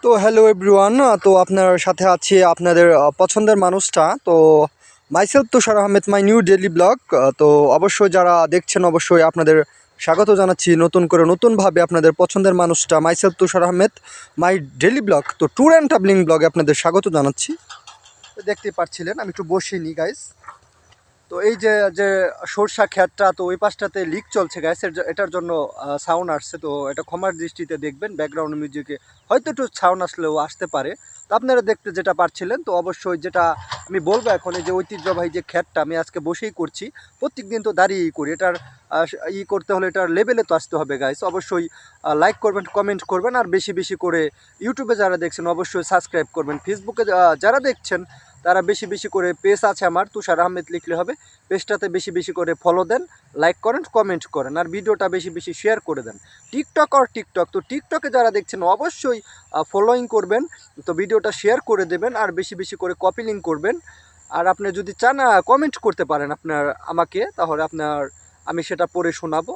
তো hello everyone, তো আপনার সাথে আছি আপনাদের পছন্দের মানুষটা। তো myself Tushar Ahmed, my new daily blog. তো অবশ্যই যারা দেখছেন অবশ্যই আপনাদের স্বাগত জানাচ্ছি নতুন করে নতুনভাবে আপনাদের পছন্দের মানুষটা myself Tushar Ahmed, my daily blog. তো ট্যুর অ্যান্ড ট্রাভেলিং ব্লগে আপনাদের স্বাগত জানাচ্ছি। তো দেখতেই পাচ্ছিলেন আমি একটু বসিয়ে নিই গাইস। তো এই যে যে সরষা ক্ষেতটা, তো ওই পাশটাতে লিক চলছে গ্যাস, এটার জন্য সাউন্ড আসছে। তো এটা ক্ষমার দৃষ্টিতে দেখবেন, ব্যাকগ্রাউন্ড মিউজিকে হয়তো একটু সাউন্ড আসলেও আসতে পারে। তো আপনারা দেখতে যেটা পারছিলেন, তো অবশ্যই যেটা আমি বলবো এখন, এই যে ঐতিহ্যবাহী যে ক্ষেতটা আমি আজকে বসেই করছি, প্রত্যেক দিন তো দাঁড়িয়েই করি। এটার করতে হলে এটার লেভেলে তো আসতে হবে গাইস। অবশ্যই লাইক করবেন, কমেন্ট করবেন, আর বেশি বেশি করে ইউটিউবে যারা দেখছেন অবশ্যই সাবস্ক্রাইব করবেন। ফেসবুকে যারা দেখছেন তারা বেশি বেশি করে, পেজ আছে আমার তুষার আহমেদ লিখলে হবে, পেজটাতে বেশি বেশি করে ফলো দেন, লাইক করেন, কমেন্ট করেন, আর ভিডিওটা বেশি বেশি শেয়ার করে দেন। টিকটক, তো টিকটকে যারা দেখছেন অবশ্যই ফলোইং করবেন, তো ভিডিওটা শেয়ার করে দেবেন, আর বেশি বেশি করে কপি লিঙ্ক করবেন। আর আপনি যদি চান কমেন্ট করতে পারেন আপনার আমাকে, তাহলে আমি সেটা পড়ে শোনাবো।